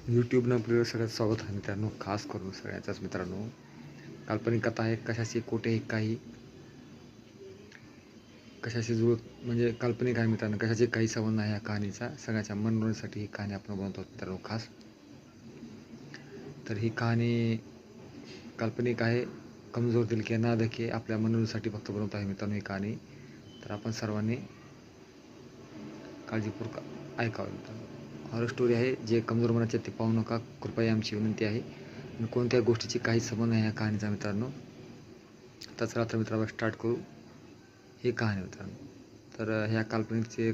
यूट्यूबनं आपल्याला सगळ्यात स्वागत आहे मित्रांनो, खास करून सगळ्यांचाच मित्रांनो. काल्पनिक कथा आहे, कशाशी कोठेही काही कशाशी जुळत म्हणजे काल्पनिक आहे मित्रांनो, कशाची काही संबंध नाही या कहाणीचा. सगळ्याच्या मनोरंजनासाठी ही कहाणी आपण बनवतो मित्रांनो खास. तर ही कहाणी काल्पनिक आहे, कमजोर दिल के ना धके, आपल्या मनोरंजनासाठी फक्त बनवतो आहे मित्रांनो ही कहाणी. तर आपण सर्वांनी काळजीपूर्वक ऐकावं मित्रांनो. हॉरर स्टोरी आहे, जे कमजोर मनाचे ते पाहू नका, कृपया आमची विनंती आहे. आणि कोणत्याही गोष्टीची काही संबंध नाही या कहाणीचा मित्रांनो. तर चला तर मित्रांनो स्टार्ट करू ही कहाणी मित्रांनो. तर ह्या काल्पनिकचे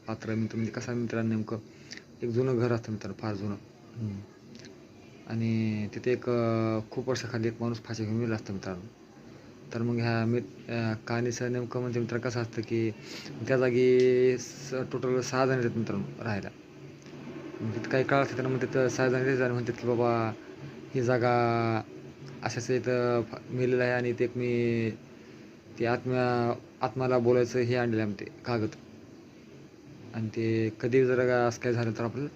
पात्र म्हणजे कसं मित्रांनो, नेमकं एक जुनं घर असतं मित्रांनो, फार जुनं. आणि तिथे एक खूप वर्षाखाली एक माणूस फाशी घेऊन गेला असतं मित्रांनो. तर मग ह्या कहाणीचं नेमकं म्हणजे मित्र कसं असतं की त्या जागी टोटल 6 जण येतात मित्रांनो राहायला. मग तिथं काही काळ असतं तर मग तिथं 6 जण येतात आणि म्हणतात की बाबा ही जागा अशाच इथं मेलेलं आहे आणि ते मी ते आत्म्याला बोलायचं हे आणलेलं आहे ते कागद. आणि ते कधी जर असं काय झालं तर आपलं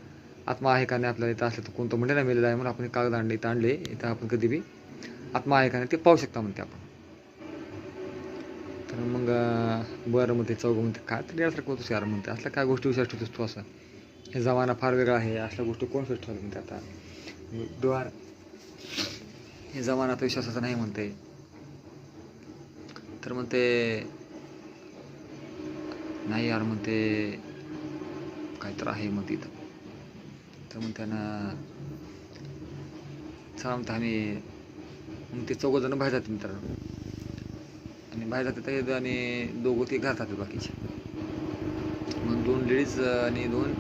आत्मा आहे का नाही आपल्याला इथं असलं तर कोणतं म्हणते ना मेलेलं आहे म्हणून आपण कागद आणले इथं आपण कधी बी आत्मा आहे का नाही ते पाहू शकता म्हणते आपण. तर मग बरं म्हणते चौघं म्हणते काय तरी यासारखं होतोस यार म्हणते, असल्या काय गोष्टी विचार ठेवतोस तू असं, हे जमाना फार वेगळा आहे, असल्या गोष्टी कोण ठेवलं म्हणते. आता द्वार हे जमाना आता विश्वासाचा नाही म्हणते. तर म्हणते नाही यार म्हणते काय तर आहे मग तिथं. तर मग त्यांना चला म्हणते आम्ही, मग ते 4 जण बाहेर जातात मित्रांनो. आणि बाहेर जातात आणि 2 ते घरात जातात बाकीचे. मग 2 लेडीज आणि 2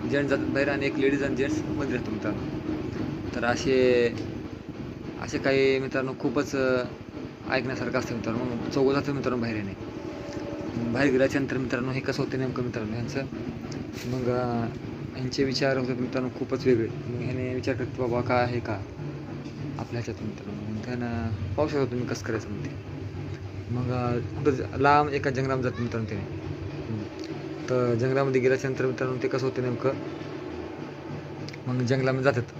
जेंट्स जातात बाहेर आणि एक लेडीज आणि जेंट्स मध्ये राहतो मित्रांनो. तर असे काही मित्रांनो खूपच ऐकण्यासारखं असतं मित्रांनो. मग 4 जातं मित्रांनो बाहेर येणे. बाहेर गेल्याच्यानंतर मित्रांनो हे कसं होतं नेमकं मित्रांनो ह्यांचं, मग ह्यांचे विचार होतात मित्रांनो खूपच वेगळे. मग ह्याने विचार करत बाबा काय आहे का आपल्या ह्याच्यात मित्रांनो. मग त्यानं पाहू शकतो तुम्ही कसं करायचं म्हणते. मग कुठं लांब एका जंगलामध्ये जातं मित्रांनो त्याने. तर जंगलामध्ये गेल्याच्यानंतर मित्रांनो ते कसं होतं नेमकं, मग जंगलामध्ये जातात.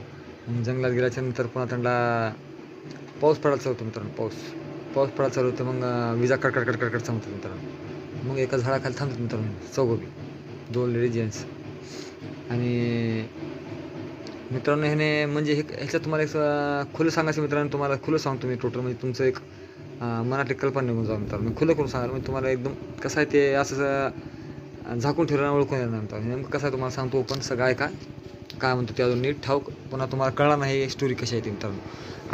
मग जंगलात गेल्याच्यानंतर पुन्हा त्यांना पाऊस पडायला चालू होतो मित्रांनो. पाऊस पडायला चालू होतं. मग विजा कडकड कडकड थांबतात मित्रांनो. मग एका झाडाखाली थांबतात मित्रांनो 4 बी, 2 लेडीज जेंट्स. आणि मित्रांनो ह्याने म्हणजे ह्याच्यात तुम्हाला एक खुलं सांगायचं मित्रांनो, तुम्हाला खुलं सांगतो मी टोटल, म्हणजे तुमचं एक मनातली कल्पना निघून जाऊ मित्रांनो. मी खुलं करून सांगाल म्हणजे तुम्हाला एकदम कसं आहे ते असं झाकून ठेवलं ओळखून येणार मित्रांनो. नेमकं कसं आहे तुम्हाला सांगतो पण सगळं आहे काय म्हणतो ते अजून नीट ठाऊक, पुन्हा तुम्हाला कळणार नाही स्टोरी कशी आहे ती मित्रांनो.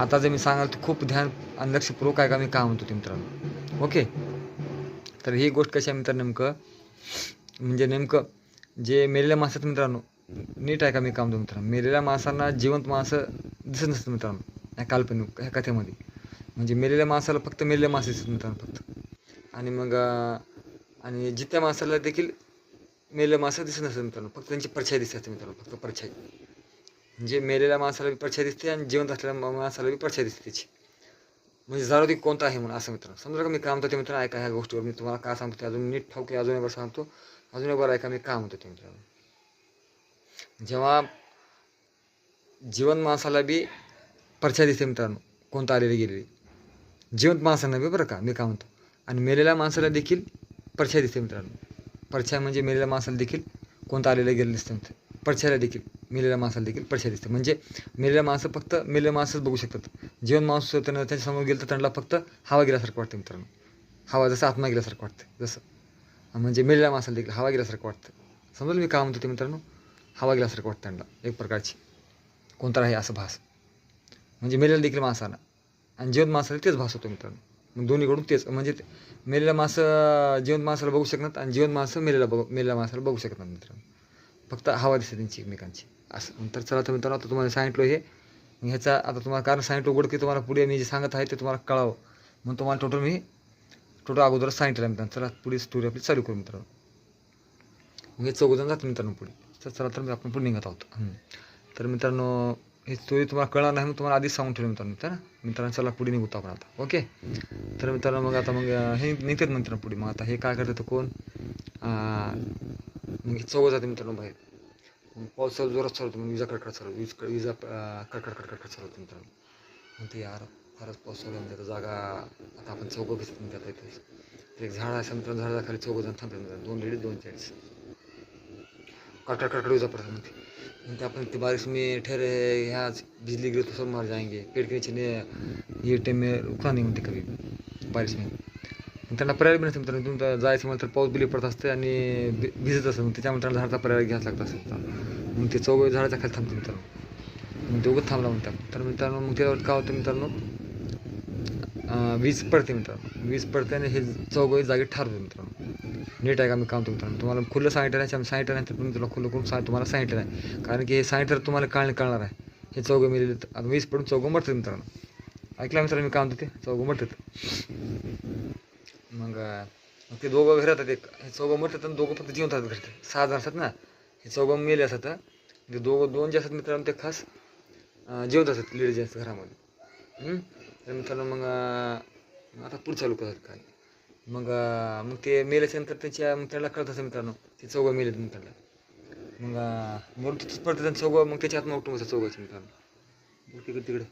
आता जर मी सांगाल तर खूप ध्यान आणि लक्षपूर्वक आहे का मी काय म्हणतो ते मित्रांनो. ओके. तर ही गोष्ट कशी आहे मित्रांनो, म्हणजे नेमकं जे मेलेल्या माणसात मित्रांनो, नीट आहे का मी काय म्हणतो मित्रांनो, मेलेल्या माणसांना जिवंत माणसं दिसत नसतं मित्रांनो ह्या काल्पनिक ह्या कथेमध्ये. म्हणजे मेलेल्या माणसाला फक्त मेलेल्या माणसं दिसतात मित्रांनो फक्त. आणि मग आणि जित्या माणसाला देखील मेलेल्या माणसं दिसत नसतं मित्रांनो, फक्त त्यांची परछाई दिसते मित्रांनो, फक्त परछाई. म्हणजे मेलेल्या माणसाला बी परछाई दिसते आणि जिवंत असलेल्या माणसाला बी परछाई दिसते त्याची. म्हणजे जाणवते कोणता आहे म्हणून असं मित्रांनो. समजा का मी काय म्हणतो ते मित्रांनो ऐका, ह्या गोष्टीवर मी तुम्हाला काय सांगतो ते अजून नीट ठाऊक अजून एकदा सांगतो, अजून एक बार ऐका मी काय म्हणतो ते मित्रांनो. जेव्हा जिवंत माणसाला बी परछाई दिसते मित्रांनो, कोणतं आलेले गेलेले. जिवंत माणसांना बी बरं का मी काय म्हणतो. आणि मेलेल्या माणसाला देखील परछाई दिसते मित्रांनो. परछाई म्हणजे मेलेल्या माणसाला देखील कोणतं आलेलं गेलेलं दिसतं म्हणते. परछाईला देखील मेलेल्या माणसाला देखील परछाई दिसते. म्हणजे मेलेल्या माणसं फक्त मेलेल्या माणसंच बघू शकतात. जिवंत माणूस त्यांना त्याच्यासमोर गेलं तर त्यांना फक्त हवा गेल्यासारखं वाटतं मित्रांनो. हवा जसं आत्मा गेल्यासारखं वाटतं जसं. म्हणजे मेलेल्या माणसाला देखील हवा गेल्यासारखं वाटतं. समजलं मी काय म्हणतो ते मित्रांनो. हवा गेल्यासारखं वाटतं त्यांना एक प्रकारची. कोणता आहे असं भास. म्हणजे मेलेलं देखील माणसाला आणि जिवंत माणसाला तेच भास होतो मित्रांनो. मग दोन्हीकडून तेच म्हणजे मेलेल्या माणसं जिवंत माणसाला बघू शकतात आणि जिवंत माणसं मेलेल्या माणसाला बघू शकतात मित्रांनो. फक्त हवा दिसते त्यांची एकमेकांची असं. तर चला तर मित्रांनो आता तुम्हाला सांगितलं हे. मग ह्याचा आता तुम्हाला कारण सांगितलं उघड की तुम्हाला पुढे मी जे सांगत आहे ते तुम्हाला कळावं म्हणून तुम्हाला टोटल अगोदरच सांगितलं मित्रांनो. चला पुढे स्टोरी आपली चालू करू मित्रांनो. मग हे चौघजण जातं मित्रांनो पुढे. तर चला तर आपण पुढे निघत आहोत. तर मित्रांनो ही स्टोरी तुम्हाला कळणार नाही मग तुम्हाला आधीच सांगून ठेवलं मित्रांनो. मित्रांनो चला पुढे निघतो आपण आता. ओके. तर मित्रांनो मग आता मग हे निघतात मित्रांनो पुढे. मग आता हे काय करतात कोण मग चौघं जाते मित्रांनो बाहेर. मग पाऊस चालू जोरात चालू होतो. मग विजा कडकड चालू विजा कडकड चालू होती मित्रांनो. मग ते यार फारच पाऊस चालू म्हणजे आता जागा आता आपण चौघं घेतात म्हणजे आता इथे एक झाड आहे मित्रांनो. झाडाखाली चौघं जण थांबतात मित्रांनो. 2 लेडीज 2 जेंट्स. कडकड विजा पडतात म्हणते. म्हणते आपण इतनी बारिश में ठहरे यहाँ बिजली गिरे तो सब मर जाएंगे. पेड़ के नीचे ये टाइम में रुकना नहीं म्हणते कधी बारिश में. मग त्यांना पर्याय बी नसते मित्रांनो. तुमचं जायचं म्हटलं तर पाऊस बिली पडत असते आणि भिजत असतं. मग त्याच्यामुळे त्यांना झाडाचा पर्याय घ्यायचा लागत असेल मित्रांनो. मग ते चौघं झाडाच्या खाली थांबते मित्रांनो. मग ते उगत थांबला म्हणतात. तर मित्रांनो मग त्यावर काय होतं मित्रांनो वीज पडते मित्रांनो. वीज पडते आणि हे चौघं जागी ठारवते मित्रांनो. नीट आहे का मी काम तो मित्रांनो. तुम्हाला खुलं सांगितलं नाही सांगितलं नाही तर तुम्ही तुला खुलं करून तुम्हाला सांगितलं नाही. कारण की हे सांगितलं तुम्हाला कळणार आहे. हे चौघं मिळेले आता वीज पडून चौघं मरतात मित्रांनो. ऐकलं मित्रांनो मी काम म्हणतो ते चौघं मरतात. मग ते दोघं घरात आहेत. हे चौघं मरतात आणि दोघं फक्त जिवंत असतात घरचे. 6 जण असतात ना. हे चौघं मेले असतात. ते दोन जे असतात मित्रांनो ते खास जिवंत असतात लेडीज जेंट्स घरामध्ये. तर मित्रांनो मग आता पुढं चालू करतात काय. मग ते मेल्याच्यानंतर मग त्याला कळत असतं मित्रांनो ते चौघं मेलेत मग त्याला. मग मरून तिथंच पडतात आणि चौघं मग त्याच्या आत्मा उठून बसतात चौघाचे मित्रांनो. मग तिकडे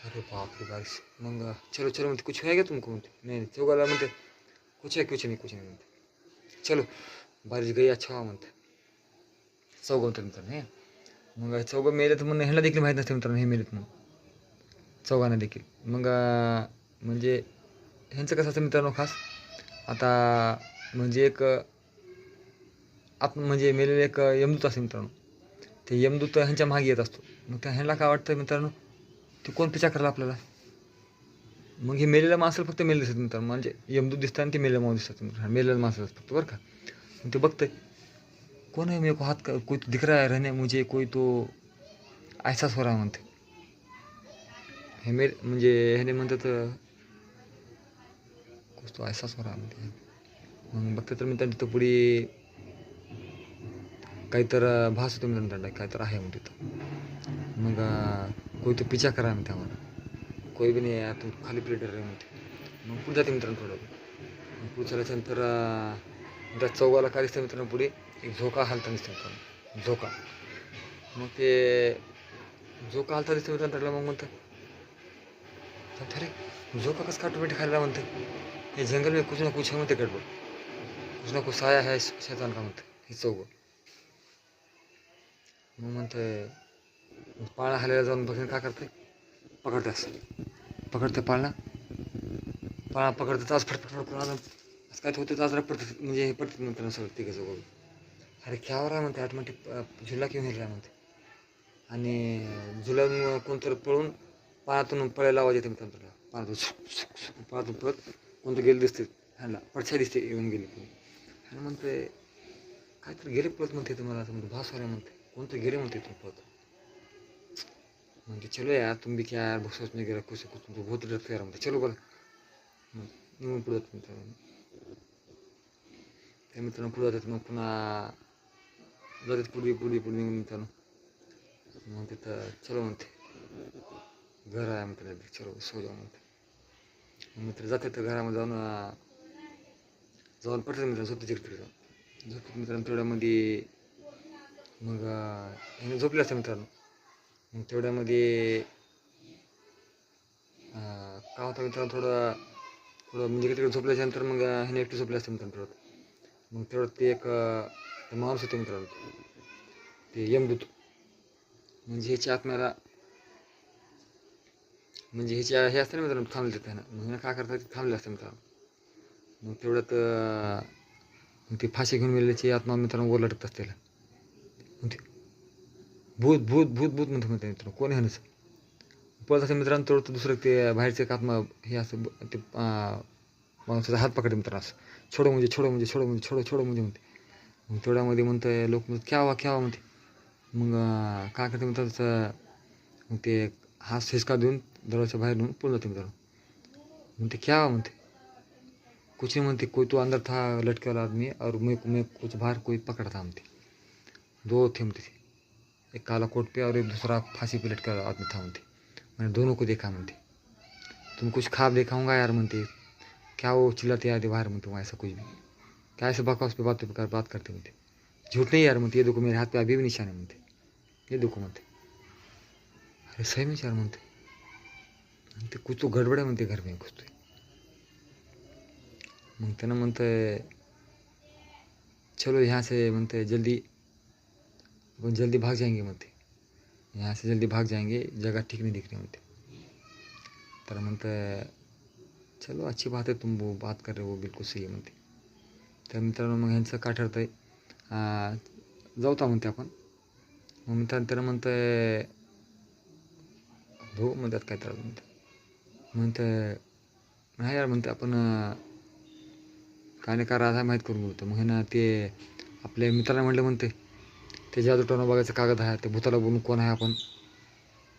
अरे बाप रे बारिश. मग चलो म्हणते कुछ है क्या तुमको म्हणते. नाही चौघाला म्हणते कुछ नहीं म्हणते. चलो बारिश गई अच्छा हुआ म्हणते. चौघं म्हणतात मित्रांनो हे. मग चौघं मेले तर म्हणून ह्याला देखील माहीत नसते मित्रांनो हे मेलेत म्हणून. चौघांना देखील. मग म्हणजे ह्यांचं कसं असतं मित्रांनो खास आता म्हणजे एक म्हणजे मेलेले एक यमदूत असते मित्रांनो. ते यमदूत ह्यांच्या मागे येत असतो. मग त्या ह्यांना काय वाटतं मित्रांनो ते कोण पिछा करला आपल्याला. मग हे मेलेल्या माणसाला फक्त मेले दिसतात मित्रांनो. म्हणजे यमदूत दिसतात आणि ते मेलेल्या माणूस दिसतात मित्रांनो. मेलेल्या माणसाला फक्त बरं का. मग ते बघतंय कौन है मेरे को हाथ का कोई तो दिख रहा है रहने मुझे कोई तो एहसास हो रहा म्हणते. हे म्हणजे ह्याने म्हणतात कुछ तो एहसास हो रहा म्हणते. मग बघते तर मित्रांनो तिथं पुढे काहीतर भास होते मित्रांनो त्यांना काहीतर आहे म्हणते तिथं. मग कोई तो पिछा करा म्हणते आम्हाला. कोई भी नाही आहे तुम खाली प्लेटर आहे म्हणते. मग पुढे जाते मित्रांनो थोडं. मग पुढे चालल्याच्यानंतर त्या चौघाला काय दिसतं मित्रांनो पुढे एक झोका हालता दिसतं मित्रांनो. झोका. मग ते झोका हालता दिसतं मित्रांनो त्याला. मग म्हणतं अरे झोका कसं ऑटोमेटिक खायला म्हणते. हे जंगल में कुछ ना कुछ है म्हणते गडबड. कुछ ना कुछ साया है शैतान का म्हणते हे चौघं. मग म्हणते पाळणा हालायला जाऊन बघून काय करते पकडते असं. पकडते पाळणा पकडते तास फटफट असं काय होतं तास पडतात म्हणजे हे पडतात म्हणते सगळं तिघं चौघं. अरे क्या हो रहा म्हणते ऑटोमॅटिक झुला क्यों हिल रहा म्हणते. आणि झुल्यामुळं कोणतरी पळून पाण्यातून पळायला आवाज येते मित्रांनो त्याला. पाण्यातून पळत कोणतं गेलं दिसते ह्याला पडछाई दिसते येऊन गेली. आणि म्हणते काहीतरी गेले पळत म्हणते तुम्हाला असं म्हणते भास वाल्या म्हणते कोणतं गेले म्हणते तुम्ही पळत. म्हणते चलो यार तुम भी क्या यार बहुत में गिरा कुछ बहुत डरते यार म्हणते चलो बरं. मग पुढे जातात मित्रांनो. त्या मित्रांनो पुढे जातात मग पुन्हा जातात पुढे निघून मित्रांनो. मग तिथं चलो म्हणते घर आहे म्हणते चलो सो जाऊ म्हणते. मग मित्र जातात तर घरामध्ये जाऊन पडतात मित्रांनो झोपते तिकडे जाऊन झोपतात मित्रांनो तेवढ्यामध्ये. मग ह्याने झोपले असते मित्रांनो. मग तेवढ्यामध्ये काय होतं मित्रांनो, थोडं थोडं म्हणजे तिकडे झोपल्याच्यानंतर मग ह्याने एकटे झोपले असते मित्रांनो. मग तेवढं ते एक माणूस होते मित्रांनो, ते यमदूत. म्हणजे ह्याच्या आत्म्याला म्हणजे ह्याच्या हे असतं ना मित्रांनो, थांबले त्यानं. मग ह्यानं काय करतात, ते थांबले असते मित्रांनो. मग तेवढ्यात मग ती फाशी घेऊन गेलेल्याची आत्मा मित्रांनो ओरडत असते त्याला. मग ते भूत भूत भूत भूत म्हणते मित्रांनो, कोण आहे ह्यानंच पळत असेल मित्रांनो. तेवढं दुसरं ते बाहेरचं एक आत्मा हे असं ते माणसाचा हात पकडते मित्रांनो, असं छोडो म्हणजे छोडो म्हणजे छोडो म्हणजे छोडो छोडो म्हणजे म्हणते. मग तेवढ्यामध्ये म्हणतं लोक म्हणते क्या म्हणते. मग काय करते मित्रांनो, तसं मग ते हात हिसका देऊन दरवाजा बाहेर नेऊन पळून जाते मित्रांनो. म्हणते क्या म्हणते, कुछ नहीं म्हणते, कोई तो अंदर था लटके वाला आदमी और मैं कुछ बाहर कोई पकड़ा था म्हणते. दो थे म्हणते, एक काला कोट पे और एक दूसरा फांसी पे लटका वाला आदमी था म्हणते. मैंने दोनों को देखा म्हणते. तुम कुछ ख्वाब देखा होगा यार म्हणते, क्या वो चिल्लाते यार बाहर म्हणते, वहाँ ऐसा कुछ भी क्या ऐसे बकवास पे बात करते म्हणते. झूठ नहीं यार म्हणते, ये देखो मेरे हाथ पे अभी भी निशान है म्हणते, ये देखो म्हणते. अरे सही में यार म्हणते, ते कुछ तो गडबड आहे म्हणते घर में कुछ तो. मग त्यानं म्हणतं चलो यहाँ से म्हणते जल्दी अपन जल्दी भाग जाएंगे म्हणते, यहाँ से जल्दी भाग जाएंगे, जगह ठीक नहीं दिख रही म्हणते. तर म्हणतं चलो अच्छी बात है, तुम वो बात कर रहे हो वो बिलकुल सही आहे म्हणते. तर मित्रांनो मग ह्यांचं काय ठरतं आहे, जाऊता म्हणते आपण. मग मित्रांनो त्यानं म्हणतं भाऊ म्हणतात काय तर म्हणतं नाही यार म्हणते, आपण काय नाही का राजा माहीत करून बोलतो. मग ह्यानं ते आपल्या मित्राला म्हटलं म्हणते, ते जादूटोना बघायचं कागद आहे, ते भूताला बोलून कोण आहे आपण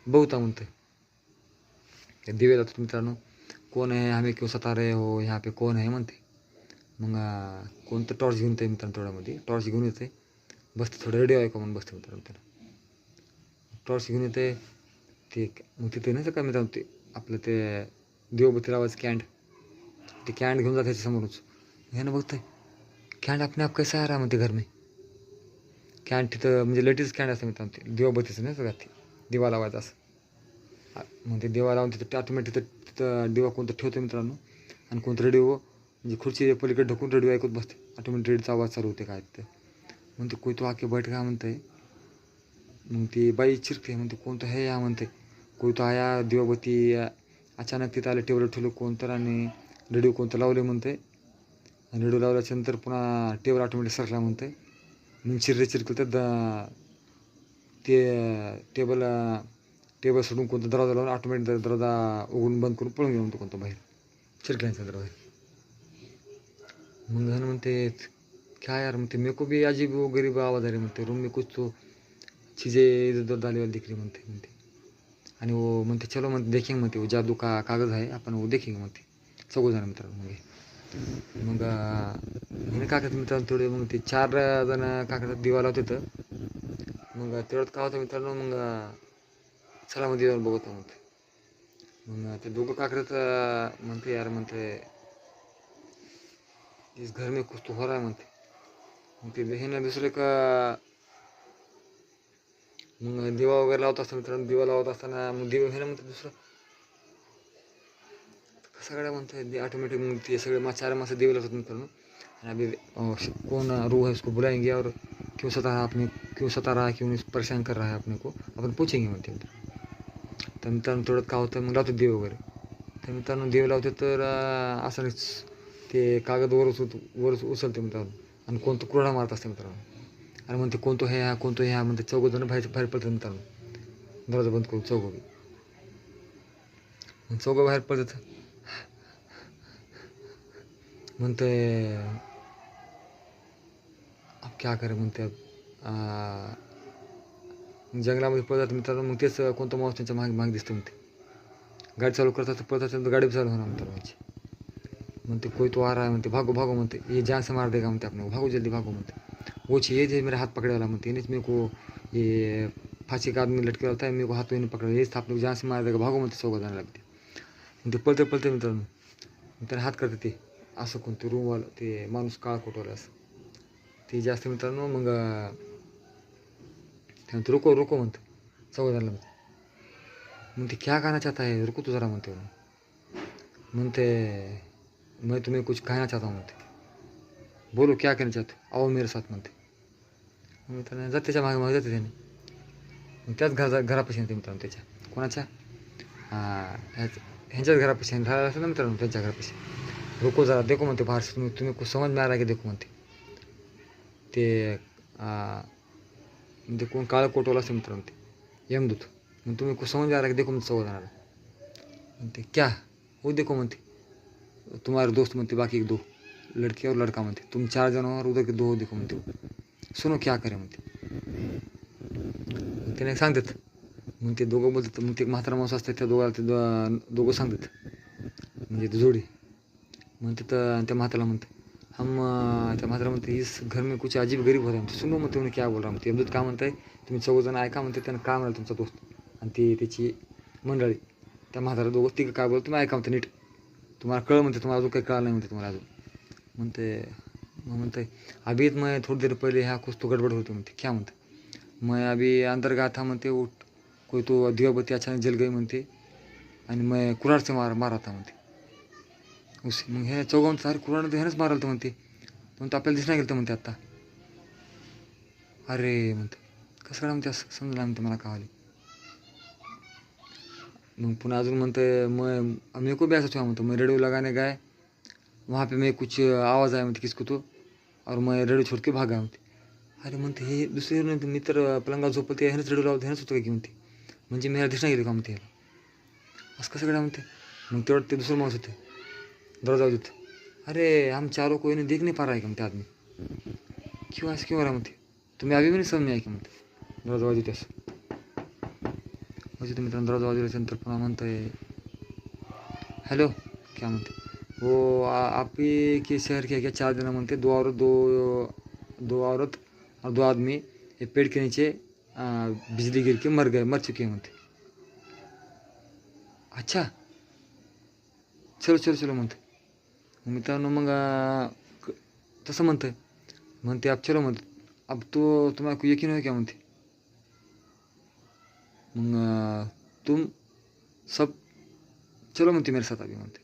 बघता म्हणते. ते दिवे जातात मित्रांनो, कोण आहे आम्ही क्यों सता रहे हो यहाँ पे कोण आहे म्हणते. मग कोणतं टॉर्च घेऊन येते मित्रांनो, तेवढ्यामध्ये टॉर्च घेऊन येते, बसते थोडं रेडिओ ऐका म्हणून बसते मित्रांनो. त्याला टॉर्च घेऊन येते ते. मग तिथे नाही काय मित्रांनो, ते आपलं ते दिवबत्ती लावायचं कॅन्ड, ते कॅन्ड घेऊन जाते त्याच्यासमोरच. ह्यानं बघतंय कॅन्ड अपने आप कैसा आ रहा म्हणते घर में. कॅन्ड तिथं म्हणजे लेटेस्ट कॅन्ड असतं मित्रांनो, ते दिवाबत्तीचं नाही सगळ्यात, ते दिवा लावायचा असं. मग ते दिवा लावून तिथं ऑटोमॅटिक तिथं दिवा कोणतं ठेवतो मित्रांनो, आणि कोणतं रेडिओ म्हणजे खुर्ची पलीकडे ढकून रेडिओ ऐकत बसते. ऑटोमॅटिक रेडिओचा आवाज चालू होते काय तिथं. म्हणते कोई तो आके बैठ गया म्हणते. मग ती बाई चिरते, म्हणते कोणतं हे या म्हणते, कोई तो आया दिवाबत्ती अचानक तिथं आले, टेबल ठेवलं कोणतं आणि रेडिओ कोणतं लावले म्हणते. आणि रेडिओ लावल्याच्यानंतर पुन्हा टेबल ऑटोमॅटिक सरकला म्हणते. मग चिरकलं तर ते टेबल सोडून कोणतं दरवाजा लावून ऑटोमॅटिक दरवाजा उघडून बंद करून पळून गेलो म्हणतो कोणतं बाहेर, चिरकल्याचा दरवाजा. मग ह्यानं म्हणते क्या यार म्हणते, मेरे को भी अजीब वो गरीब आवाज़ आ रही म्हणते, रूम में कुछ तो चीज़ें इधर उधर डाली वाली दिख रही म्हणते. आणि वो म्हणते चलो म्हणते देखेंगे म्हणते, वो जादू का कागज आहे आपण वो देखेंगे म्हणते. चौघजण मित्रांनो. मग हिने काय करतात मित्रांनो, थोडे मग ते 4 जण काय करतात, दिवा लावत होतं. मग तेवढ्यात काय होतं मित्रांनो, मग चला मग दिवा बघतो म्हणते. मग ते दोघं काय करतात म्हणते यार म्हणते, इस घर में कुछ तो हो रहा है म्हणते. मग ते ह्यानं दुसरं का मग दिवा वगैरे लावत असतं मित्रांनो. दिवा लावत असताना मग दिवा ह्यानं म्हणते दुसरं सगळ्या म्हणते ऑटोमेटिक. मग ते सगळे 4 माणसं दिवे लावतात मित्रांनो. आणि अभी कौन रूह है उसको बुलाएंगे और क्यों सता रहा है, क्यों परेशान कर रहा है अपने को, आपण पूछेंगे म्हणते. तर मित्रांनो थोडं काय होतं, मग लावतो दिवे वगैरे. तर मित्रांनो दिवे लावते तर असं ते कागद वरच उचलते मित्रांनो, आणि कोणतं कुरडा मारत असते मित्रांनो. आणि म्हणते कोणतं हे हा कोणतं हे हा म्हणते. चौघजण बाहेर पडतात मित्रांनो, दरवाजा बंद करून चौघं. मग चौघं बाहेर पडतात. म्हणते अब क्या करे म्हणते. जंगलामध्ये पळतात मित्रांनो. मग तेच कोणतं माणूस त्यांच्या मागे दिसतं म्हणते. गाडी चालू करतात पळतात, गाडी चालू होणार मित्रांनो. म्हणते कोई तो आ रहा है म्हणते, भागो भागो म्हणते, ये जान से मार देगा म्हणते अपने को, भागो जल्दी भागो म्हणते. वो चाहिए जे मेरा हाथ पकड़े वाला म्हणते, इन्हें मेरे को ये फांसी का आदमी लटके वाला था, मेरे को हाथ में पकड़ा, ये आपने जान से मार देगा, भागो म्हणते. 4 जण लागते. ते पळते मित्रांनो. त्याला हात करते ते असं कोणते रूमवालं ते माणूस काळा कोटवाला असं ते जास्त मित्रांनो. मग त्यानंतर रोको म्हणतं 4 जणांना. म्हणते क्या कहना चाहता है, रुको तो जरा म्हणते. म्हणते मैं तुम्हें कुछ कहना चाहता हूँ म्हणते. बोलो क्या कहना चाहते हो, आओ मेरे साथ म्हणते. मग त्याने जाते त्याच्या मागे मागे जाते त्याने. मग त्याच घरापाशी येते मित्रांनो त्याच्या. कोणाच्या? ह्यांच्याच घरापाशी राहायला असेल ना मित्रांनो त्यांच्या घरापाशी. रुको जरा देखो म्हणते बाहेर से, तुम्ही कुछ समझ में आ रहा की देखो म्हणते. ते म्हणजे कोण काळं कोटवाला असते मित्रांनो ते यमदूत. मग तुम्ही कुछ समझ में आ रहा की देखो म्हणते चौघांना. म्हणते क्या वो देखो म्हणते, तुम्हारे दोस्त म्हणते बाकी एक दो लड़की और लड़का म्हणते, तुम 4 जण और उधर के 2 देखो म्हणते. सुनो क्या करे म्हणते. त्याने सांगतात. मग ते दोघं बोलतात. मग ते म्हातारा माणूस असतात त्या दोघाला ते दोघं सांगतात म्हणजे ते जोडी. म्हणते तर त्या म्हाताला म्हणते त्या म्हातारा म्हणते इस घर में कुछ अजीब गरीब हो रहा है. सुनो म्हणते म्हणे क्या बोल रहा म्हणते. यमदूत का म्हणताय, तुम्ही 4 जण ऐका म्हणते. त्यानं काय म्हणाल तुमचा दोस्त आणि ती त्याची मंडळी. त्या म्हातारा दोघं तिघं काय बोलतो तुम्ही ऐका म्हणते नीट. तुम्हाला कळ म्हणते, तुम्हाला अजून काही कळलं नाही म्हणते तुम्हाला अजून. म्हणते मग म्हणते अभी मैं थोड़ी देर पहले यहाँ कुछ तो गड़बड़ होती म्हणते. क्या म्हणते. मैं अभी अंदर गया था म्हणते, वो कोई तो दिवाबत्ती अचानक जल गई म्हणते आणि मैं कुऱ्हाड से मारा था म्हणते. उसे मग ह्या चौघांचं सारे कुऱ्हाड तर ह्यानंच मारलं तर म्हणते. म्हणतो आपल्याला दिसणार गेलं तर म्हणते आत्ता. अरे म्हणते कसं काय म्हणते असं समजलं म्हणते मला कळाली. मग पुन्हा अजून म्हणते मैं मेरे को भी ऐसा हुआ म्हणतो, मैं रेडियो लगाने गए वहाँ पे मैं कुछ आवाज़ आया म्हणते किसको तो और मैं रेडियो छोड़ के भागा म्हणते. अरे म्हणते हे दुसरे मित्र पलंगावर झोपल ते ह्यानंच रेडिओ लावत ह्यानंच होतं की म्हणते. म्हणजे मी ह्याला दिसणार गेलो का म्हणते ह्याला असं कसं काय म्हणते. मग तेवढं ते दुसरं माणूस होते दरवाजा देत. अरे हम चारों को इन्हें देख नहीं पा रहा है का म्हणते आदमी. क्यों ऐसा क्यों हो रहा म्हणते, तुम्ही अभी भी नहीं समझ में आया की म्हणते. दरवाजा देते असं म्हणजे तुम्ही दरवाजा दिल्यानंतर पुन्हा म्हणतोय हॅलो क्या म्हणते. वो आप ही के शहर के क्या 4 जन म्हणते, 2 औरत और 2 आदमी एक पेड़ के नीचे बिजली गिर के मर चुके हैं म्हणते. अच्छा चलो म्हणते. मित्रांनो मग तसं म्हणते आप चलो म्हणते. अब तो तुम्हाला को यकीन हो क्या म्हणते. मग तुम सब चलो म्हणते मेरे साथ अभी म्हणते.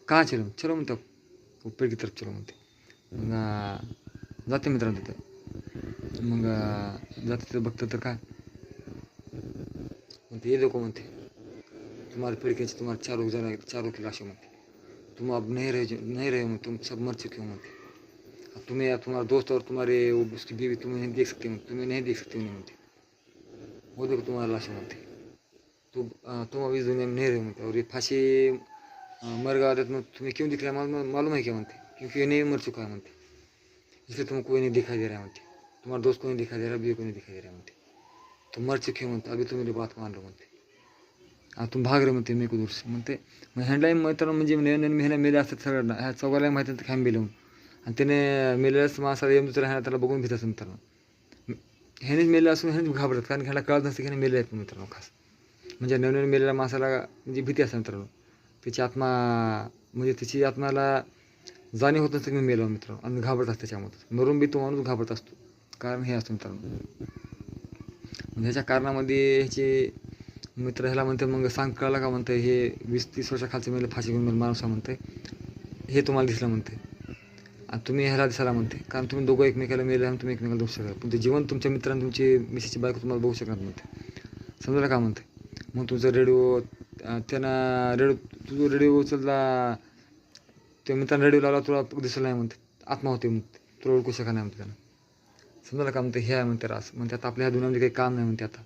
कहाँ चलो म्हणते वो पेड़ की तरफ चलो म्हणते. मग जाते मित्रांनो तिथं. मग जाते तिथं बघतं तर काय म्हणते, ये देखो म्हणते तुम्हारे पेड़ के नीचे तुम्हारे चारों की लाशें म्हणते. तुम अब नहीं रहे हो, तुम सब मर चुके हो म्हणते. अब तुम्हारा दोस्त और तुम्हारे उसकी बीवी तुम्हें नहीं देख सकते उन्हें म्हणते. वो देखो तुम्हारा लाशें म्हणते. तुम अभी इस दुनिया में नहीं रहे म्हणते. और ये फांसी मर गया तो तुम्हें क्यों दिख रहा है मालूम है क्या म्हणते. क्योंकि ये नहीं मर चुका है म्हणते, इसलिए तुमको कोई नहीं दिखाई दे रहा है म्हणते. तुम्हारा दोस्त को नहीं दिखाई दे रहा, बीवी को नहीं दिखाई दे रहा है म्हणते. तुम मर चुके हो म्हणते, अभी तुम मेरी बात मान लो म्हणते. तुम भाग रहे म्हणते मेरे को दूर से म्हणते. मग ह्यांडलाही मित्रांनो म्हणजे नवीन मेहनत मेले असतात सगळ्यांना. ह्या चौघाला माहिती तर खांब मेलं आणि त्याने मेलेल्याच माणसाला यमदूतला ह्याला त्याला बघून भीत असं मित्रांनो. ह्यानेच मेलं असून ह्यानेच घाबरतात कारण ह्याला कळत नसतं की ह्याने मेले आहेत मित्रांनो. खास म्हणजे नवीन मेलेल्या माणसाला म्हणजे भीती असते मित्रांनो. त्याची आत्मा म्हणजे त्याची आत्म्याला जाणीव होत नसतं की मी मेलो मित्रांनो आणि घाबरत असतं त्याच्यामध्ये. मरून बी तो माणूस घाबरत असतो कारण हे असतं मित्रांनो. म्हणजे ह्याच्या कारणामध्ये ह्याचे मित्र ह्याला म्हणते मग सांग कळलं का म्हणते, हे 20-30 वर्षाखालचं मेलं फाशी घेऊन माणूस म्हणते हे तुम्हाला दिसलं म्हणते आणि तुम्ही ह्याला दिसायला म्हणते कारण तुम्ही दोघं एकमेकाला मेले आणि तुम्ही एकमेकाला बघू शकता. पण ते जीवन तुमच्या मित्रांनी तुमची मिसेसची बायको तुम्हाला बघू शकणार म्हणते. समजायला का म्हणते. मग तुझा रेडिओ तुझा रेडिओ उचलला त्या मित्रांनी रेडिओ लावला तुला दिसला नाही म्हणते. आत्मा होते म्हणते, तुला ओळखू शकत नाही म्हणते त्याला. समजायला का म्हणते. हे आहे म्हणते रास म्हणते. आता आपल्या ह्या दुनियामध्ये काही काम नाही म्हणते. आता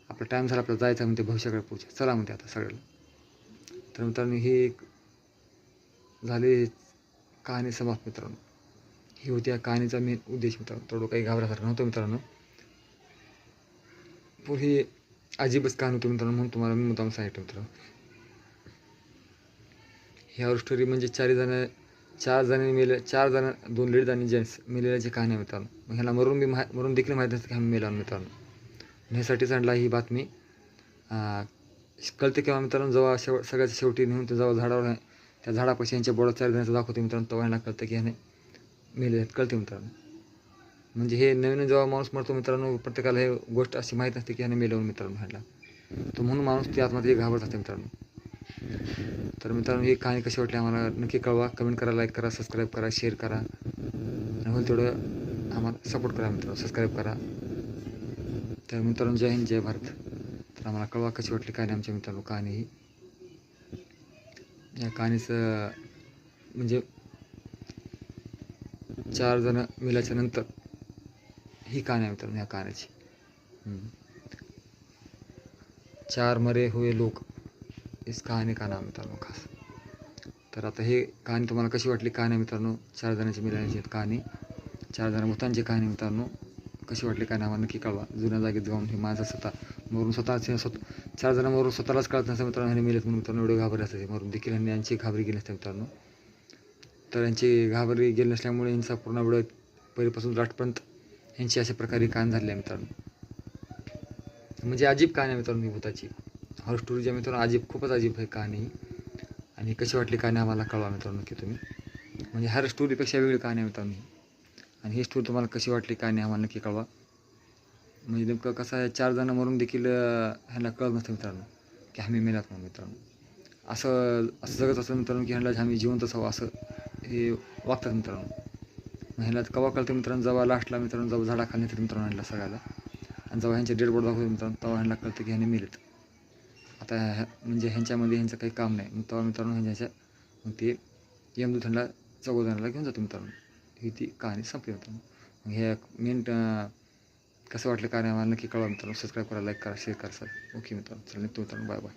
आपला टाईम झाला, आपल्याला जायचं म्हणते भविष्याकडे पुढच्या. चला म्हणते आता सगळ्याला. तर मित्रांनो ही एक झाली कहाणी समाप्त मित्रांनो. ही होती या कहाणीचा मेन उद्देश मित्रांनो. थोडं काही घाबरासारखं नव्हतं मित्रांनो. पण ही अजीबच कहाणी होती मित्रांनो म्हणून तुम्हाला मी मुद्दाम सांगितलं मित्रांनो. ह्यावर स्टोरी म्हणजे 4 जणांनी मेले, 4 जण 2 लेडीज आणि जेंट्स मेलेल्याची कहाणी आहे मित्रांनो. मग ह्याला मरून देखील माहीत नसतं की आम्ही मेलो मित्रांनो. ह्यासाठीच आणला ही बातमी. कळते केव्हा मित्रांनो जेव्हा सगळ्याच्या शेवटी नेऊन ते जेव्हा झाडावर त्या झाडापाशी यांच्या बोळात 4 जणांचं दाखवते मित्रांनो तेव्हा ह्याला कळतं की ह्याने मेले आहेत. कळते मित्रांनो. म्हणजे हे नवीन जेव्हा माणूस मरतो मित्रांनो प्रत्येकाला हे गोष्ट अशी माहीत नसते की ह्याने मेलं मित्रांनो ह्याला. तो म्हणून माणूस ते आत्महत्या घाबरत असते मित्रांनो. तर मित्रांनो ही कहाणी कशी वाटली आम्हाला नक्की कळवा. कमेंट करा, लाईक करा, सबस्क्राईब करा, शेअर करा आणि होईल तेवढं आम्हाला सपोर्ट करा मित्रांनो, सबस्क्राईब करा. तर मित्रांनो जय हिंद, जय भारत. तर आम्हाला कळवा कशी वाटली कहाणी आमच्या मित्रांनो. कहाणी ही या कहाणीचं म्हणजे 4 जण मिळाल्याच्या नंतर ही कहाणी आहे मित्रांनो. ह्या कहाणीची 4 मरे हुए लोग इस कहाणी का नाम मित्रांनो खास. तर आता हे कहाणी तुम्हाला कशी वाटली कहाणी मित्रांनो. 4 जणांची मिळाल्याची कहाणी, 4 जण भूतांची कहाणी मित्रांनो. कशी वाटली कहाणी आम्हाला नक्की कळवा. जुन्या जागेत जाऊन हे माझं स्वतः मरून 4 जण मरून स्वतःलाच कळत नसतं मित्रांनो. ह्याने मेलेत म्हणून मित्रांनो एवढे घाबरले असते मरून देखील ह्यांनी यांची घाबरी गेली असते मित्रांनो. तर यांची घाबरी गेली नसल्यामुळे यांचा पूर्ण वेळ पहिल्यापासून लाटपर्यंत यांची अशा प्रकारे कहाणी झाली आहे मित्रांनो. म्हणजे अजीब कहाणी आहे मित्रांनो ही भूताची. हॉरर स्टोरी ज्या मित्रांनो अजीब, खूपच अजीब आहे कहाणी ही. आणि कशी वाटली कहाणी आम्हाला कळवा मित्रांनो नक्की तुम्ही. म्हणजे हर स्टोरीपेक्षा वेगळी कहाणी आहे मित्रांनो. आणि ही स्टोरी तुम्हाला कशी वाटली कहाणी आम्हाला नक्की कळवा. म्हणजे नेमकं कसं आहे 4 जण मरून देखील ह्यांना कळत नसतं मित्रांनो की आम्ही मेलात म्हणून मित्रांनो. असं जगत असतं मित्रांनो की ह्यांना आम्ही जिवंतच हवं असं हे वागतात मित्रांनो. मग ह्याला केव्हा कळतं मित्रांनो, जेव्हा लास्टला मित्रांनो जेव्हा झाडाखाली नेतात मित्रांनो ह्यांना सगळ्याला, आणि जेव्हा ह्यांचे डेड बॉडी दाखवतात मित्रांनो तेव्हा ह्यांना कळतं की ह्याने मेलेत. आता म्हणजे ह्यांच्यामध्ये ह्यांचं काही काम नाही. मग तेव्हा मित्रांनो ह्यांच्या मग ते यमदूत ह्यांना चौघजणाला घेऊन जातो मित्रांनो. ही ती कहाणी संपली मित्रांनो. मग हे मेन कसं वाटलं कहाणी आम्हाला नक्की कळवा मित्रांनो. सबस्क्राईब करा, लाईक करा, शेअर करा सर. ओके मित्रांनो, चला निघतो मित्रांनो, बाय बाय.